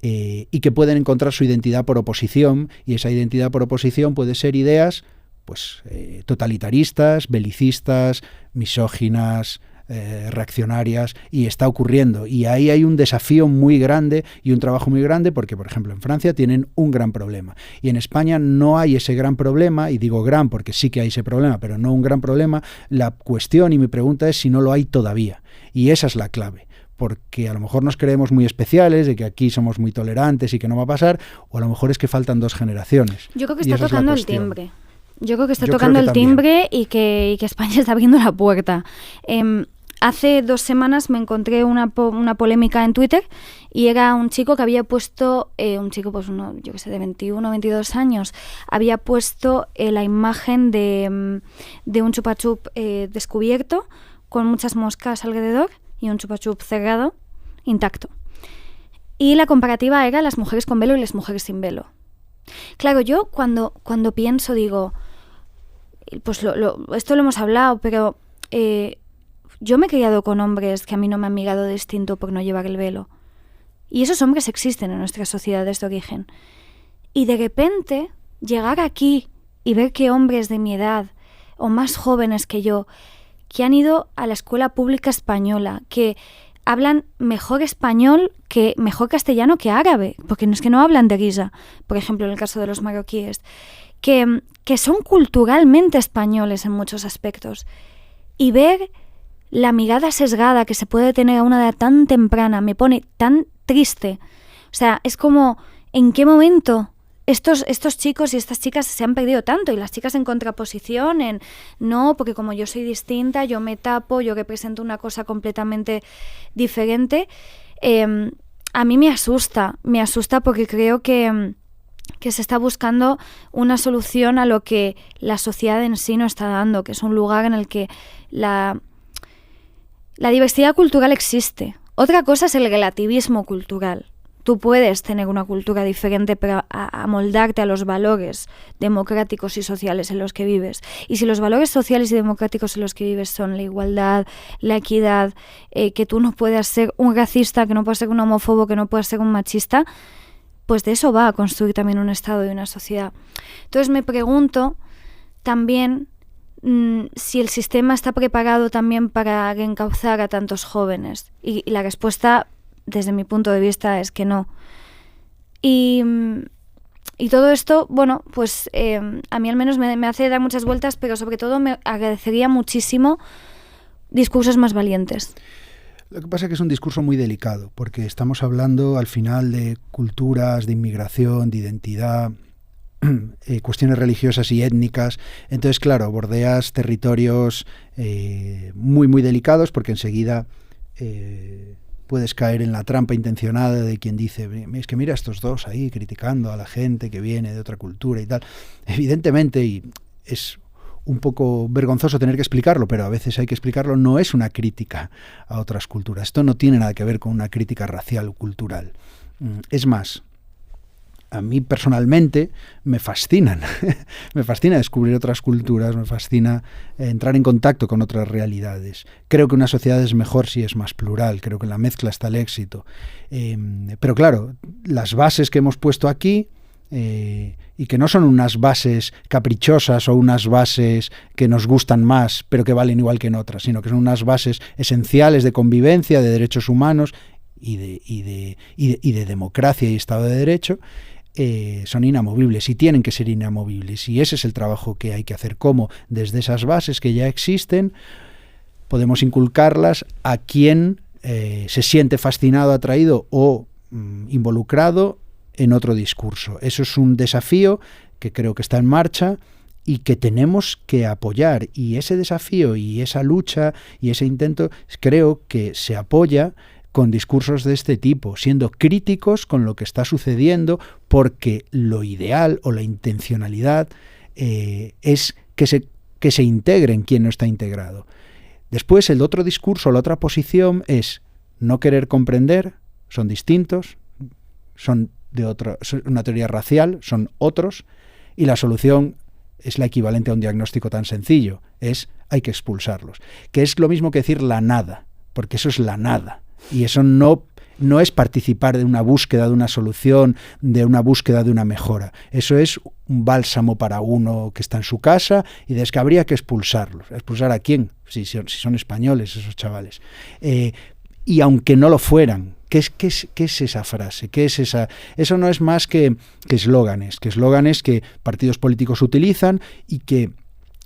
Speaker 2: y que pueden encontrar su identidad por oposición, y esa identidad por oposición puede ser ideas pues totalitaristas, belicistas, misóginas, reaccionarias, y está ocurriendo, y ahí hay un desafío muy grande y un trabajo muy grande, porque por ejemplo en Francia tienen un gran problema y en España no hay ese gran problema, y digo gran porque sí que hay ese problema, pero no un gran problema. La cuestión y mi pregunta es si no lo hay todavía, y esa es la clave, porque a lo mejor nos creemos muy especiales, de que aquí somos muy tolerantes y que no va a pasar, o a lo mejor es que faltan 2 generaciones.
Speaker 1: Yo creo que está tocando el timbre. Yo creo que está
Speaker 2: Yo
Speaker 1: tocando
Speaker 2: creo
Speaker 1: el
Speaker 2: que
Speaker 1: timbre y que España está abriendo la puerta. Hace 2 semanas me encontré una polémica en Twitter y era un chico que había puesto, un chico pues yo que sé, de 21 o 22 años, había puesto la imagen de un chupa chup descubierto con muchas moscas alrededor y un chupa chup cerrado, intacto. Y la comparativa era las mujeres con velo y las mujeres sin velo. Claro, yo cuando pienso digo, pues esto lo hemos hablado, pero yo me he criado con hombres que a mí no me han mirado distinto por no llevar el velo. Y esos hombres existen en nuestras sociedades de origen. Y de repente llegar aquí y ver que hombres de mi edad o más jóvenes que yo, que han ido a la escuela pública española, que hablan mejor español, mejor castellano que árabe, porque no es que no hablan de guisa, por ejemplo en el caso de los marroquíes, que son culturalmente españoles en muchos aspectos. Y ver la mirada sesgada que se puede tener a una edad tan temprana me pone tan triste. O sea, es como, ¿en qué momento estos chicos y estas chicas se han perdido tanto? Y las chicas en contraposición, no, porque como yo soy distinta, yo me tapo, yo represento una cosa completamente diferente. A mí me asusta porque creo que se está buscando una solución a lo que la sociedad en sí no está dando, que es un lugar en el que la diversidad cultural existe. Otra cosa es el relativismo cultural. Tú puedes tener una cultura diferente, pero amoldarte a los valores democráticos y sociales en los que vives. Y si los valores sociales y democráticos en los que vives son la igualdad, la equidad, que tú no puedas ser un racista, que no puedas ser un homófobo, que no puedas ser un machista, pues de eso va a construir también un Estado y una sociedad. Entonces me pregunto también si el sistema está preparado también para encauzar a tantos jóvenes. Y la respuesta, desde mi punto de vista, es que no. Y todo esto, bueno, pues a mí al menos me hace dar muchas vueltas, pero sobre todo me agradecería muchísimo discursos más valientes.
Speaker 2: Lo que pasa es que es un discurso muy delicado, porque estamos hablando al final de culturas, de inmigración, de identidad, cuestiones religiosas y étnicas. Entonces, claro, bordeas territorios muy, muy delicados, porque enseguida puedes caer en la trampa intencionada de quien dice, es que mira estos dos ahí criticando a la gente que viene de otra cultura y tal. Evidentemente, y es un poco vergonzoso tener que explicarlo, pero a veces hay que explicarlo, no es una crítica a otras culturas. Esto no tiene nada que ver con una crítica racial o cultural. Es más, a mí personalmente me fascinan. Me fascina descubrir otras culturas, me fascina entrar en contacto con otras realidades. Creo que una sociedad es mejor si es más plural, creo que en la mezcla está el éxito. Pero claro, las bases que hemos puesto aquí, y que no son unas bases caprichosas o unas bases que nos gustan más, pero que valen igual que en otras, sino que son unas bases esenciales de convivencia, de derechos humanos y de democracia y Estado de Derecho, son inamovibles y tienen que ser inamovibles. Y ese es el trabajo que hay que hacer, cómo desde esas bases que ya existen podemos inculcarlas a quien se siente fascinado, atraído o involucrado en otro discurso. Eso es un desafío que creo que está en marcha y que tenemos que apoyar. Y ese desafío y esa lucha y ese intento creo que se apoya con discursos de este tipo, siendo críticos con lo que está sucediendo, porque lo ideal o la intencionalidad es que se integre en quien no está integrado. Después el otro discurso, la otra posición es no querer comprender, son distintos, son una teoría racial, son otros, y la solución es la equivalente a un diagnóstico tan sencillo, hay que expulsarlos, que es lo mismo que decir la nada, porque eso es la nada, y eso no es participar de una búsqueda de una solución, de una búsqueda de una mejora, eso es un bálsamo para uno que está en su casa, y es que habría que expulsarlos. ¿Expulsar a quién? Si son españoles esos chavales. Y aunque no lo fueran, ¿qué es esa frase? ¿Qué es esa? Eso no es más que eslóganes, que partidos políticos utilizan y que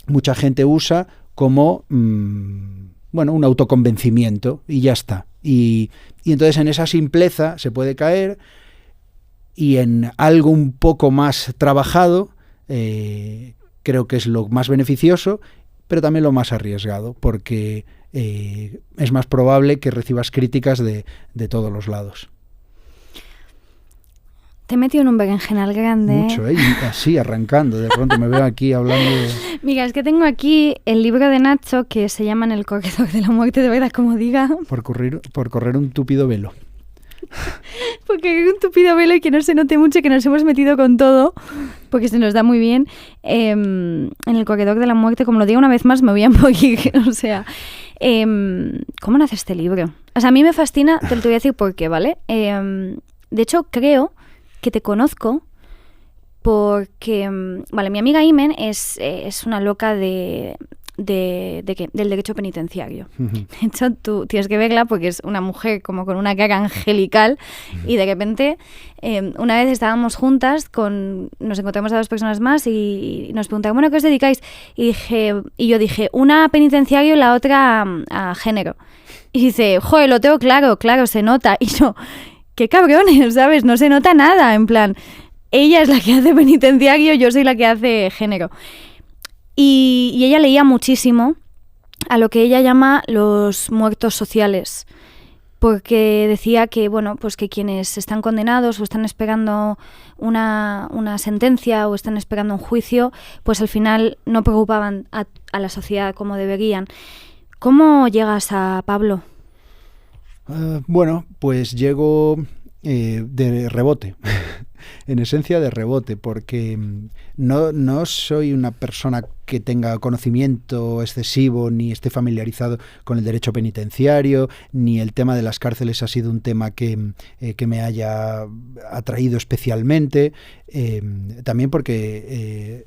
Speaker 2: mucha gente usa como un autoconvencimiento y ya está. Y entonces en esa simpleza se puede caer y en algo un poco más trabajado, que creo que es lo más beneficioso, pero también lo más arriesgado, porque es más probable que recibas críticas de todos los lados.
Speaker 1: Te he metido en un berenjenal grande.
Speaker 2: Mucho, y así arrancando, de pronto me veo aquí hablando de...
Speaker 1: Mira, es que tengo aquí el libro de Nacho que se llama En el corredor de la muerte, de verdad, como diga.
Speaker 2: Por correr un tupido velo.
Speaker 1: Porque hay un tupido velo y que no se note mucho, que nos hemos metido con todo, porque se nos da muy bien. En el corredor de la muerte, como lo digo una vez más, me voy a morir. O sea, ¿cómo nace este libro? O sea, a mí me fascina, te lo voy a decir por qué, ¿vale? De hecho, creo que te conozco porque, vale, mi amiga Imen es una loca del derecho penitenciario. De hecho, tú tienes que verla porque es una mujer como con una cara angelical y de repente una vez estábamos juntas, nos encontramos a 2 personas más y nos preguntaron, bueno, ¿qué os dedicáis? Y yo dije, una a penitenciario y la otra a género. Y dice, joder, lo tengo claro, se nota. Y yo, qué cabrones, ¿sabes? No se nota nada, en plan, ella es la que hace penitenciario, yo soy la que hace género. Y ella leía muchísimo a lo que ella llama los muertos sociales, porque decía que, bueno, pues que quienes están condenados o están esperando una sentencia o están esperando un juicio, pues al final no preocupaban a la sociedad como deberían. ¿Cómo llegas a Pablo?
Speaker 2: Bueno, pues llego de rebote, en esencia de rebote, porque no soy una persona que tenga conocimiento excesivo ni esté familiarizado con el derecho penitenciario, ni el tema de las cárceles ha sido un tema que me haya atraído especialmente, también porque...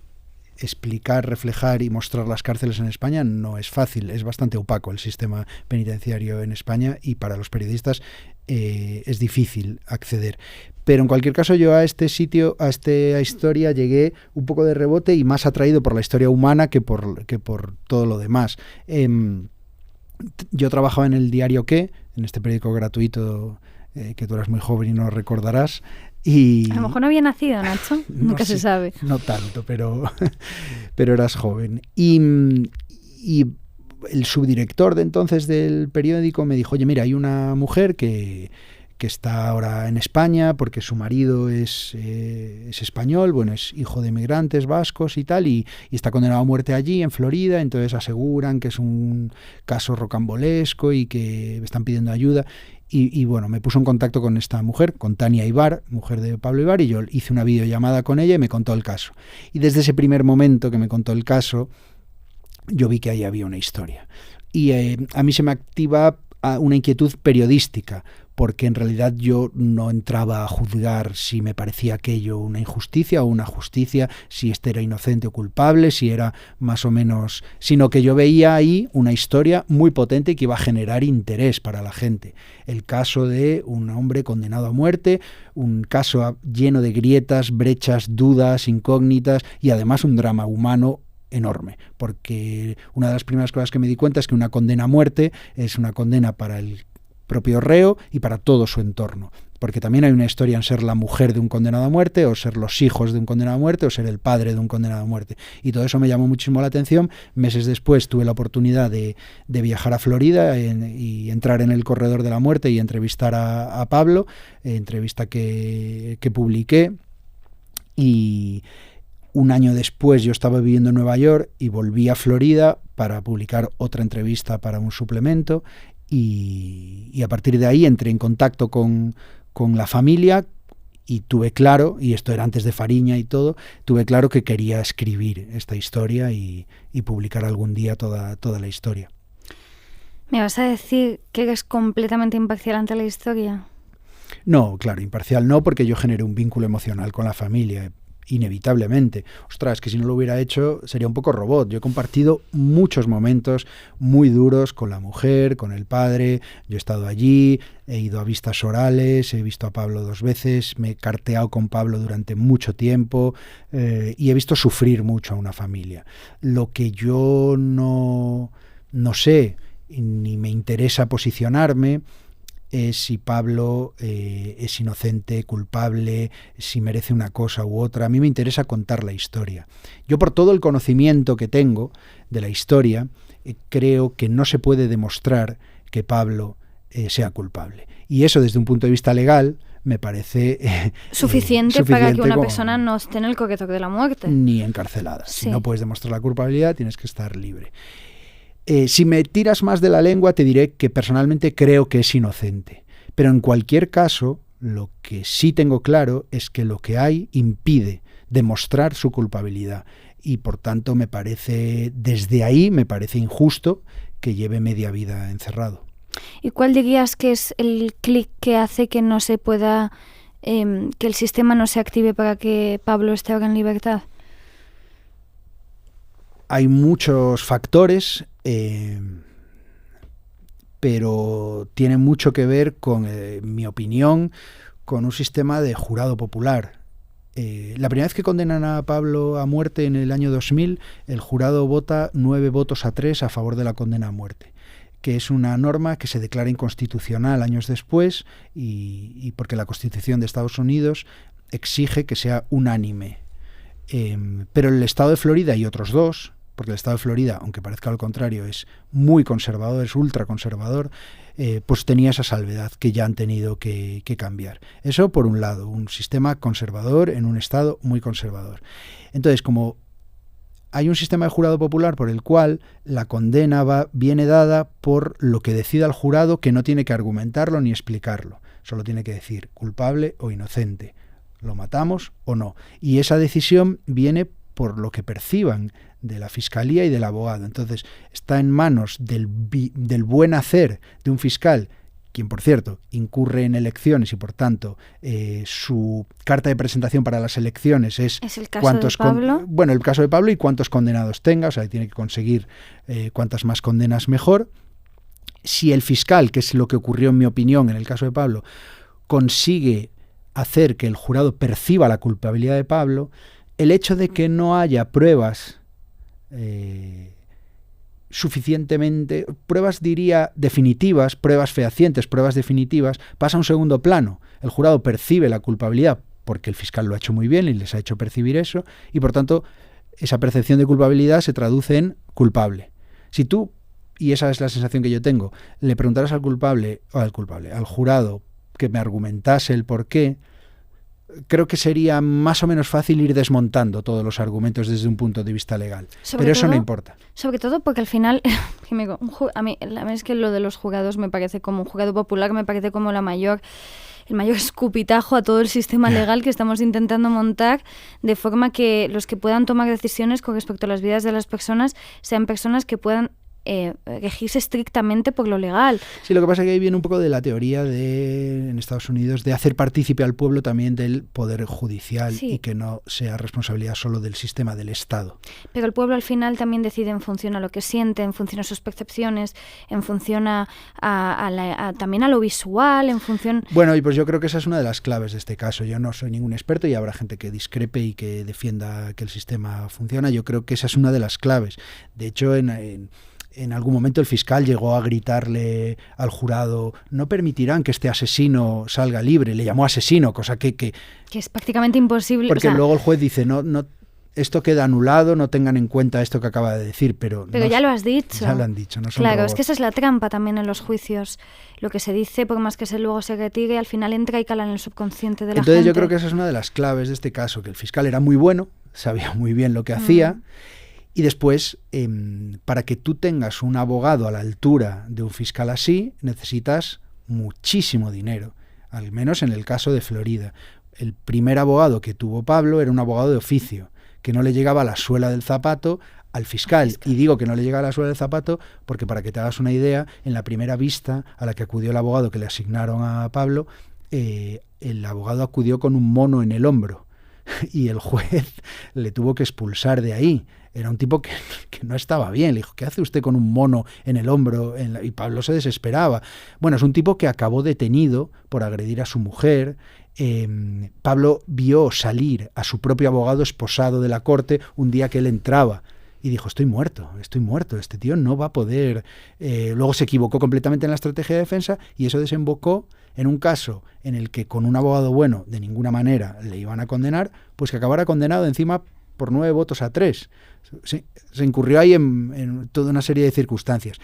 Speaker 2: explicar, reflejar y mostrar las cárceles en España no es fácil, es bastante opaco el sistema penitenciario en España y para los periodistas es difícil acceder. Pero en cualquier caso yo a este sitio, a esta historia llegué un poco de rebote y más atraído por la historia humana que por todo lo demás. Yo trabajaba en el diario ¿Qué?, en este periódico gratuito que tú eras muy joven y no recordarás. Y
Speaker 1: a lo mejor no había nacido, Nacho, nunca se sabe.
Speaker 2: No tanto, pero eras joven. Y el subdirector de entonces del periódico me dijo, oye, mira, hay una mujer que está ahora en España porque su marido es español, bueno, es hijo de inmigrantes vascos y tal, y está condenado a muerte allí en Florida, entonces aseguran que es un caso rocambolesco y que están pidiendo ayuda. Y bueno, me puso en contacto con esta mujer, con Tania Ibar, mujer de Pablo Ibar, y yo hice una videollamada con ella y me contó el caso. Y desde ese primer momento que me contó el caso, yo vi que ahí había una historia. Y a mí se me activa una inquietud periodística, porque en realidad yo no entraba a juzgar si me parecía aquello una injusticia o una justicia, si este era inocente o culpable, si era más o menos... sino que yo veía ahí una historia muy potente que iba a generar interés para la gente. El caso de un hombre condenado a muerte, un caso lleno de grietas, brechas, dudas, incógnitas y además un drama humano enorme, porque una de las primeras cosas que me di cuenta es que una condena a muerte es una condena para el propio reo y para todo su entorno, porque también hay una historia en ser la mujer de un condenado a muerte, o ser los hijos de un condenado a muerte, o ser el padre de un condenado a muerte, y todo eso me llamó muchísimo la atención. Meses después tuve la oportunidad de viajar a Florida y entrar en el corredor de la muerte y entrevistar a Pablo, entrevista que publiqué, y un año después yo estaba viviendo en Nueva York y volví a Florida para publicar otra entrevista para un suplemento, y a partir de ahí entré en contacto con la familia y tuve claro, y esto era antes de Fariña y todo, tuve claro que quería escribir esta historia y publicar algún día toda la historia.
Speaker 1: ¿Me vas a decir que eres completamente imparcial ante la historia?
Speaker 2: No, claro, imparcial no, porque yo generé un vínculo emocional con la familia, inevitablemente. Ostras, que si no lo hubiera hecho sería un poco robot. Yo he compartido muchos momentos muy duros con la mujer, con el padre. Yo he estado allí, he ido a vistas orales, he visto a Pablo 2 veces, me he carteado con Pablo durante mucho tiempo y he visto sufrir mucho a una familia. Lo que yo no sé, ni me interesa posicionarme, es si Pablo es inocente, culpable, si merece una cosa u otra. A mí me interesa contar la historia. Yo, por todo el conocimiento que tengo de la historia, creo que no se puede demostrar que Pablo sea culpable. Y eso, desde un punto de vista legal, me parece
Speaker 1: suficiente para que una persona no esté en el coquetoque de la muerte.
Speaker 2: Ni encarcelada.
Speaker 1: Sí.
Speaker 2: Si no puedes demostrar la culpabilidad, tienes que estar libre. Si me tiras más de la lengua, te diré que personalmente creo que es inocente. Pero en cualquier caso, lo que sí tengo claro es que lo que hay impide demostrar su culpabilidad. Y por tanto, desde ahí me parece injusto que lleve media vida encerrado.
Speaker 1: ¿Y cuál dirías que es el clic que hace que no se pueda, que el sistema no se active para que Pablo esté ahora en libertad?
Speaker 2: Hay muchos factores, pero tiene mucho que ver con, en mi opinión, con un sistema de jurado popular. La primera vez que condenan a Pablo a muerte en el año 2000, el jurado vota 9 votos a 3 a favor de la condena a muerte, que es una norma que se declara inconstitucional años después y porque la Constitución de Estados Unidos exige que sea unánime. Pero el Estado de Florida y otros dos, porque el Estado de Florida, aunque parezca lo contrario, es muy conservador, es ultraconservador, pues tenía esa salvedad que ya han tenido que cambiar. Eso por un lado, un sistema conservador en un Estado muy conservador. Entonces, como hay un sistema de jurado popular por el cual la condena viene dada por lo que decida el jurado, que no tiene que argumentarlo ni explicarlo, solo tiene que decir culpable o inocente, lo matamos o no. Y esa decisión viene por lo que perciban de la fiscalía y del abogado. Entonces está en manos del buen hacer de un fiscal, quien por cierto incurre en elecciones y por tanto su carta de presentación para las elecciones es
Speaker 1: el caso de Pablo.
Speaker 2: El caso de Pablo y cuántos condenados tenga, o sea, tiene que conseguir cuantas más condenas mejor. Si el fiscal, que es lo que ocurrió en mi opinión en el caso de Pablo, consigue hacer que el jurado perciba la culpabilidad de Pablo, el hecho de que no haya pruebas suficientemente, pruebas diría definitivas, pruebas fehacientes, pruebas definitivas, pasa a un segundo plano. El jurado percibe la culpabilidad porque el fiscal lo ha hecho muy bien y les ha hecho percibir eso, y por tanto esa percepción de culpabilidad se traduce en culpable. Si tú, y esa es la sensación que yo tengo, le preguntaras al jurado que me argumentase el por qué, creo que sería más o menos fácil ir desmontando todos los argumentos desde un punto de vista legal. Pero eso no importa.
Speaker 1: Sobre todo porque al final, a mí es que lo de los jurados me parece como un jurado popular, me parece como el mayor escupitajo a todo el sistema legal que estamos intentando montar, de forma que los que puedan tomar decisiones con respecto a las vidas de las personas sean personas que puedan regirse estrictamente por lo legal.
Speaker 2: Sí, lo que pasa es que ahí viene un poco de la teoría en Estados Unidos de hacer partícipe al pueblo también del poder judicial, sí, y que no sea responsabilidad solo del sistema del Estado.
Speaker 1: Pero el pueblo al final también decide en función a lo que siente, en función a sus percepciones, en función también a lo visual, en función...
Speaker 2: Bueno, y pues yo creo que esa es una de las claves de este caso. Yo no soy ningún experto y habrá gente que discrepe y que defienda que el sistema funciona. Yo creo que esa es una de las claves. De hecho, en algún momento el fiscal llegó a gritarle al jurado: no permitirán que este asesino salga libre. Le llamó asesino, cosa que
Speaker 1: es prácticamente imposible.
Speaker 2: Porque luego el juez dice, no, esto queda anulado, no tengan en cuenta esto que acaba de decir, pero
Speaker 1: ya lo has dicho.
Speaker 2: Ya lo han dicho, no son
Speaker 1: Claro,
Speaker 2: robots.
Speaker 1: Es que esa es la trampa también en los juicios. Lo que se dice, por más que luego se retire, al final entra y cala en el subconsciente de la gente.
Speaker 2: Entonces yo creo que esa es una de las claves de este caso, que el fiscal era muy bueno, sabía muy bien lo que hacía. Y después, para que tú tengas un abogado a la altura de un fiscal así, necesitas muchísimo dinero, al menos en el caso de Florida. El primer abogado que tuvo Pablo era un abogado de oficio, que no le llegaba a la suela del zapato al fiscal. Y digo que no le llega a la suela del zapato porque, para que te hagas una idea, en la primera vista a la que acudió el abogado que le asignaron a Pablo, el abogado acudió con un mono en el hombro y el juez le tuvo que expulsar de ahí. Era un tipo que no estaba bien. Le dijo: ¿qué hace usted con un mono en el hombro? Y Pablo se desesperaba. Bueno, es un tipo que acabó detenido por agredir a su mujer. Pablo vio salir a su propio abogado esposado de la corte un día que él entraba. y dijo, estoy muerto, este tío no va a poder... luego se equivocó completamente en la estrategia de defensa y eso desembocó en un caso en el que con un abogado bueno de ninguna manera le iban a condenar, pues que acabara condenado encima por 9 votos a 3. Se incurrió ahí en toda una serie de circunstancias.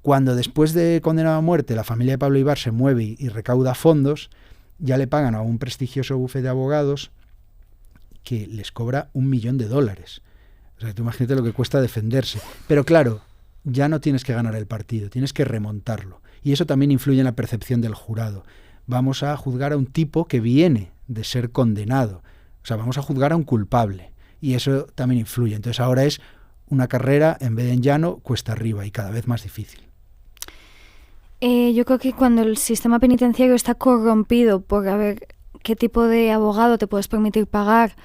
Speaker 2: Cuando después de condenado a muerte la familia de Pablo Ibar se mueve y recauda fondos, ya le pagan a un prestigioso bufete de abogados que les cobra $1 millón. O sea, tú imagínate lo que cuesta defenderse. Pero claro, ya no tienes que ganar el partido, tienes que remontarlo. Y eso también influye en la percepción del jurado. Vamos a juzgar a un tipo que viene de ser condenado. O sea, vamos a juzgar a un culpable. Y eso también influye. Entonces ahora es una carrera, en vez de en llano, cuesta arriba y cada vez más difícil.
Speaker 1: Yo creo que cuando el sistema penitenciario está corrompido por a ver qué tipo de abogado te puedes permitir pagar,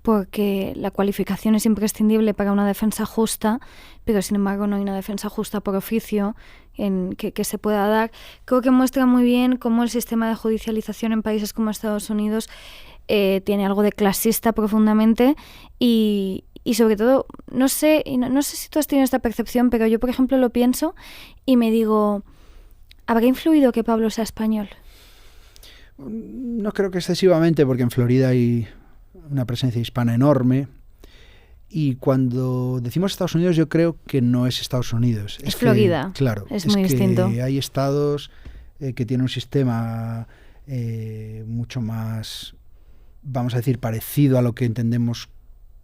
Speaker 1: porque la cualificación es imprescindible para una defensa justa, pero sin embargo no hay una defensa justa por oficio que se pueda dar, creo que muestra muy bien cómo el sistema de judicialización en países como Estados Unidos tiene algo de clasista profundamente y sobre todo, no sé si tú has tenido esta percepción, pero yo por ejemplo lo pienso y me digo, ¿habrá influido que Pablo sea español?
Speaker 2: No creo que excesivamente, porque en Florida hay una presencia hispana enorme. Y cuando decimos Estados Unidos, yo creo que no es Estados Unidos.
Speaker 1: Es Florida.
Speaker 2: Claro.
Speaker 1: Es muy distinto.
Speaker 2: Hay estados que tienen un sistema mucho más, vamos a decir, parecido a lo que entendemos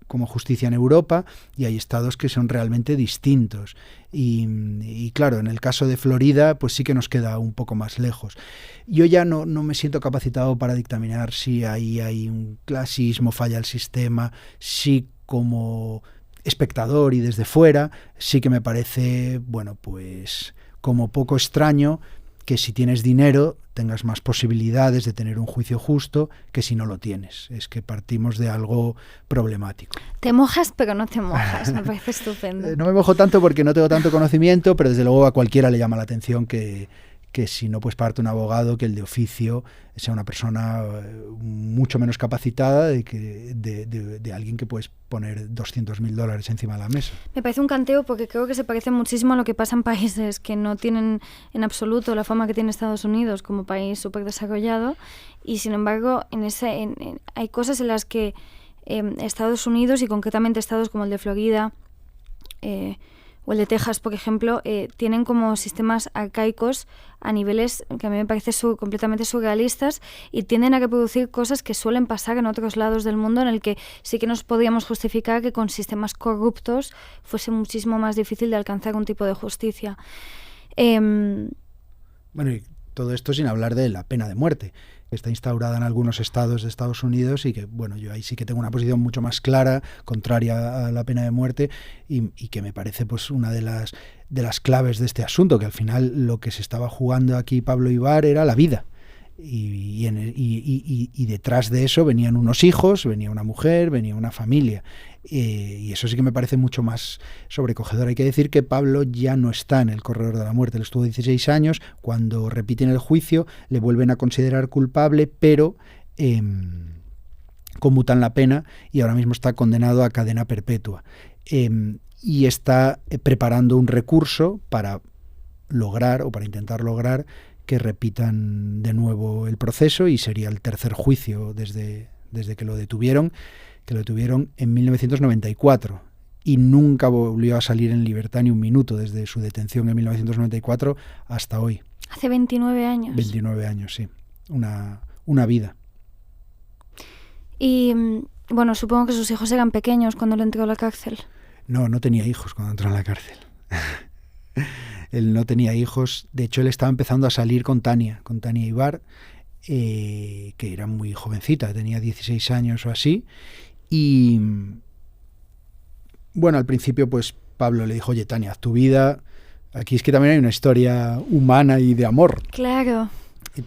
Speaker 2: como justicia en Europa, y hay estados que son realmente distintos. Y claro, en el caso de Florida, pues sí que nos queda un poco más lejos. Yo ya no me siento capacitado para dictaminar si ahí hay un clasismo, falla el sistema, si como espectador y desde fuera, sí que me parece, bueno, pues como poco extraño que si tienes dinero tengas más posibilidades de tener un juicio justo que si no lo tienes. Es que partimos de algo problemático.
Speaker 1: Te mojas, pero no te mojas. Me parece estupendo.
Speaker 2: No me mojo tanto porque no tengo tanto conocimiento, pero desde luego a cualquiera le llama la atención que si no puedes pagarte un abogado, que el de oficio sea una persona mucho menos capacitada de alguien que puedes poner $200.000 encima de la mesa.
Speaker 1: Me parece un canteo porque creo que se parece muchísimo a lo que pasa en países que no tienen en absoluto la fama que tiene Estados Unidos como país súper desarrollado, y sin embargo hay cosas en las que Estados Unidos, y concretamente estados como el de Florida o el de Texas, por ejemplo, tienen como sistemas arcaicos a niveles que a mí me parece completamente surrealistas, y tienden a reproducir cosas que suelen pasar en otros lados del mundo, en el que sí que nos podríamos justificar que con sistemas corruptos fuese muchísimo más difícil de alcanzar un tipo de justicia.
Speaker 2: Bueno, y todo esto sin hablar de la pena de muerte, que está instaurada en algunos estados de Estados Unidos, y que, bueno, yo ahí sí que tengo una posición mucho más clara, contraria a la pena de muerte, y que me parece pues una de las claves de este asunto, que al final lo que se estaba jugando aquí Pablo Ibar era la vida. Y detrás de eso venían unos hijos, venía una mujer, venía una familia, y eso sí que me parece mucho más sobrecogedor. Hay que decir que Pablo ya no está en el corredor de la muerte. Él estuvo 16 años, cuando repiten el juicio le vuelven a considerar culpable, pero conmutan la pena y ahora mismo está condenado a cadena perpetua, y está preparando un recurso para lograr, o para intentar lograr, que repitan de nuevo el proceso, y sería el tercer juicio desde que lo detuvieron en 1994, y nunca volvió a salir en libertad ni un minuto desde su detención en 1994 hasta hoy.
Speaker 1: Hace 29 años.
Speaker 2: 29 años, sí. Una vida.
Speaker 1: Y bueno, supongo que sus hijos eran pequeños cuando le entró a la cárcel.
Speaker 2: No tenía hijos cuando entró a la cárcel. Él no tenía hijos. De hecho, él estaba empezando a salir con Tania Ibar, que era muy jovencita, tenía 16 años o así. Y bueno, al principio pues Pablo le dijo, oye, Tania, haz tu vida. Aquí es que también hay una historia humana y de amor.
Speaker 1: Claro.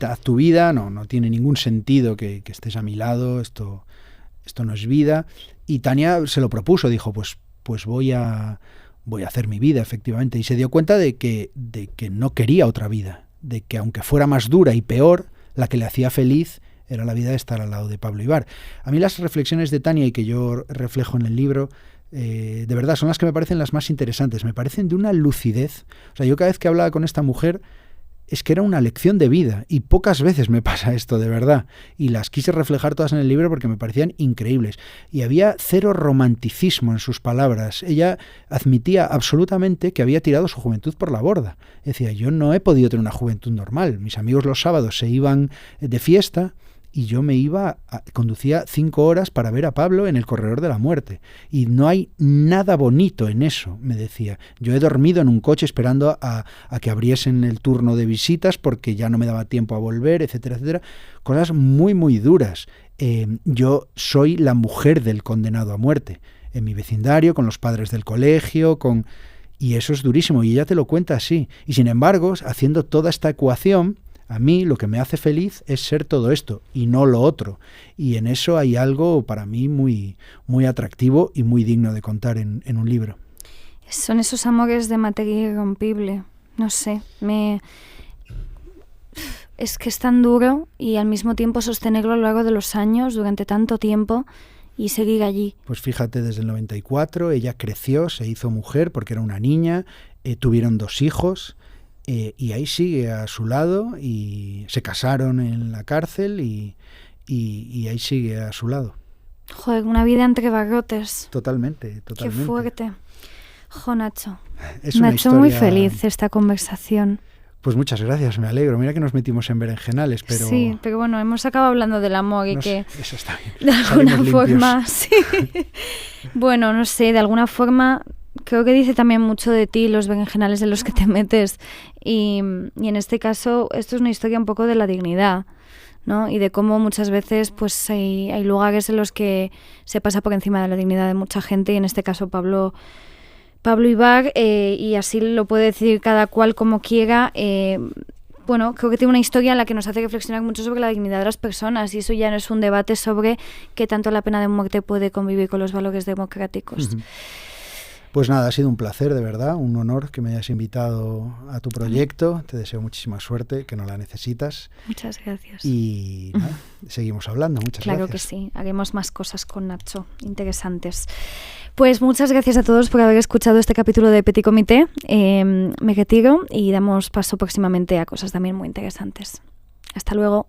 Speaker 2: Haz tu vida, no tiene ningún sentido que estés a mi lado, esto no es vida. Y Tania se lo propuso, dijo, pues voy a hacer mi vida, efectivamente, y se dio cuenta de que no quería otra vida, de que aunque fuera más dura y peor, la que le hacía feliz era la vida de estar al lado de Pablo Ibar. A mí las reflexiones de Tania, y que yo reflejo en el libro, De verdad, son las que me parecen las más interesantes. Me parecen de una lucidez. O sea, yo cada vez que hablaba con esta mujer, es que era una lección de vida, y pocas veces me pasa esto, de verdad. Y las quise reflejar todas en el libro porque me parecían increíbles. Y había cero romanticismo en sus palabras. Ella admitía absolutamente que había tirado su juventud por la borda. Decía, yo no he podido tener una juventud normal. Mis amigos los sábados se iban de fiesta y yo conducía 5 horas para ver a Pablo en el corredor de la muerte. Y no hay nada bonito en eso, me decía. Yo he dormido en un coche esperando a que abriesen el turno de visitas porque ya no me daba tiempo a volver, etcétera, etcétera. Cosas muy, muy duras. Yo soy la mujer del condenado a muerte. En mi vecindario, con los padres del colegio, y eso es durísimo. Y ella te lo cuenta así. Y sin embargo, haciendo toda esta ecuación, a mí lo que me hace feliz es ser todo esto y no lo otro. Y en eso hay algo para mí muy, muy atractivo y muy digno de contar en un libro.
Speaker 1: Son esos amores de materia irrompible. No sé, es que es tan duro y al mismo tiempo sostenerlo a lo largo de los años, durante tanto tiempo, y seguir allí.
Speaker 2: Pues fíjate, desde el 94 ella creció, se hizo mujer porque era una niña, tuvieron 2 hijos. Y ahí sigue a su lado, y se casaron en la cárcel y ahí sigue a su lado.
Speaker 1: Joder, una vida entre barrotes.
Speaker 2: Totalmente.
Speaker 1: Qué fuerte. Jo, Nacho.
Speaker 2: Me ha
Speaker 1: hecho muy feliz esta conversación.
Speaker 2: Pues muchas gracias, me alegro. Mira que nos metimos en berenjenales, pero...
Speaker 1: Sí, pero bueno, hemos acabado hablando del amor y
Speaker 2: no
Speaker 1: que...
Speaker 2: Eso está bien.
Speaker 1: De alguna forma, sí. Bueno, no sé, de alguna forma... Creo que dice también mucho de ti los berenjenales en los que te metes y en este caso esto es una historia un poco de la dignidad, ¿no? Y de cómo muchas veces pues hay lugares en los que se pasa por encima de la dignidad de mucha gente, y en este caso Pablo Ibar, y así lo puede decir cada cual como quiera. Bueno, creo que tiene una historia en la que nos hace reflexionar mucho sobre la dignidad de las personas, y eso ya no es un debate sobre qué tanto la pena de muerte puede convivir con los valores democráticos.
Speaker 2: Uh-huh. Pues nada, ha sido un placer, de verdad, un honor que me hayas invitado a tu proyecto. Te deseo muchísima suerte, que no la necesitas.
Speaker 1: Muchas gracias.
Speaker 2: Y nada, seguimos hablando. Muchas gracias.
Speaker 1: Claro que sí, haremos más cosas con Nacho, interesantes. Pues muchas gracias a todos por haber escuchado este capítulo de Petit Comité. Me retiro y damos paso próximamente a cosas también muy interesantes. Hasta luego.